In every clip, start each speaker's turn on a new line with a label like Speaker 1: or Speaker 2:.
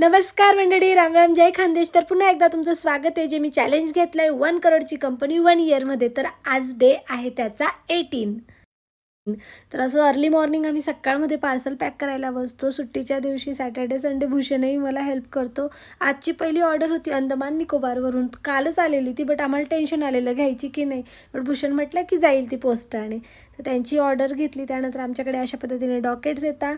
Speaker 1: नमस्कार मंडळी, राम राम, जय खानदेश. तर पुन्हा एकदा तुमचं स्वागत आहे. जे मी चॅलेंज घेतलं आहे 1 करोडची कंपनी 1 इयरमध्ये, तर आज डे आहे त्याचा 18. तर असं अर्ली मॉर्निंग आम्ही सकाळमध्ये पार्सल पॅक करायला बसतो. सुट्टीच्या दिवशी सॅटर्डे संडे भूषणही मला हेल्प करतो. आजची पहिली ऑर्डर होती अंदमान निकोबारवरून, कालच आलेली ती, बट आम्हाला टेन्शन आलेलं घ्यायची की नाही, बट भूषण म्हटलं की जाईल ती पोस्टाने. तर त्यांची ऑर्डर घेतली. त्यानंतर आमच्याकडे अशा पद्धतीने डॉकेट्स येतात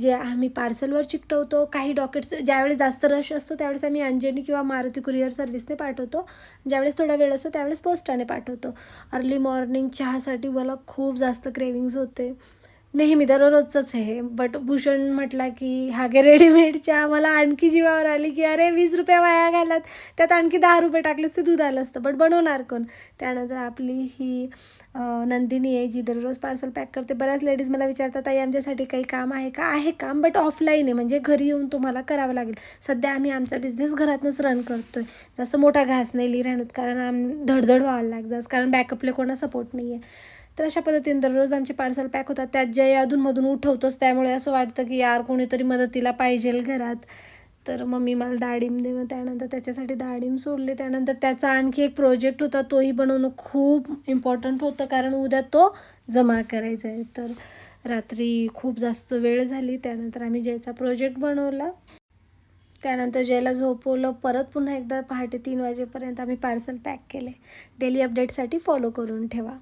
Speaker 1: जे आम्ही पार्सलवर चिकटवतो. काही डॉकेट्स ज्यावेळेस जास्त रश असतो त्यावेळेस आम्ही अंजनी किंवा मारुती कुरिअर सर्व्हिसने पाठवतो. ज्यावेळेस थोडा वेळ असतो त्यावेळेस पोस्टाने पाठवतो. अर्ली मॉर्निंग चहासाठी मला खूप जास्त क्रेविंग्स होते. नेहमी दररोजचंच हे, बट भूषण म्हटला की हा गे रेडीमेड चहा. मला आणखी जीवावर आली की अरे 20 रुपये वाया घालत, त्यात आणखी 10 रुपये टाकलेस ते दूध आलं असतं, बट बनवणार कोण. त्यानंतर आपली ही नंदिनी आहे जी दररोज पार्सल पॅक करते. बऱ्याच लेडीज मला विचारतात ताई आमच्यासाठी काही काम आहे का. आहे काम, बट ऑफलाईन आहे, म्हणजे घरी येऊन तुम्हाला करावं लागेल. सध्या आम्ही आमचा बिझनेस घरातूनच रन करतो आहे. जास्त मोठा घास नाही लिहिराणूत, कारण धडधड व्हावं लागतं, कारण बॅकअपला कोणा सपोर्ट नाही आहे. तर अशा पद्धतीने दररोज आमचे पार्सल पॅक होतात. त्यात जय अधूनमधून उठवतोच, त्यामुळे असं वाटतं की यार कोणीतरी मदतीला पाहिजेल घरात. तर मम्मी मला डाळिंब दे, मग त्यानंतर त्याच्यासाठी डाळिंब सोडले. त्यानंतर त्याचा आणखी एक प्रोजेक्ट होता, तोही बनवणं खूप इम्पॉर्टंट होतं, कारण उद्या तो जमा करायचा आहे. तर रात्री खूप जास्त वेळ झाली. त्यानंतर आम्ही जयचा प्रोजेक्ट बनवला. त्यानंतर जयला झोपवलं. परत पुन्हा एकदा पहाटे 3 वाजेपर्यंत आम्ही पार्सल पॅक केले. डेली अपडेटसाठी फॉलो करून ठेवा.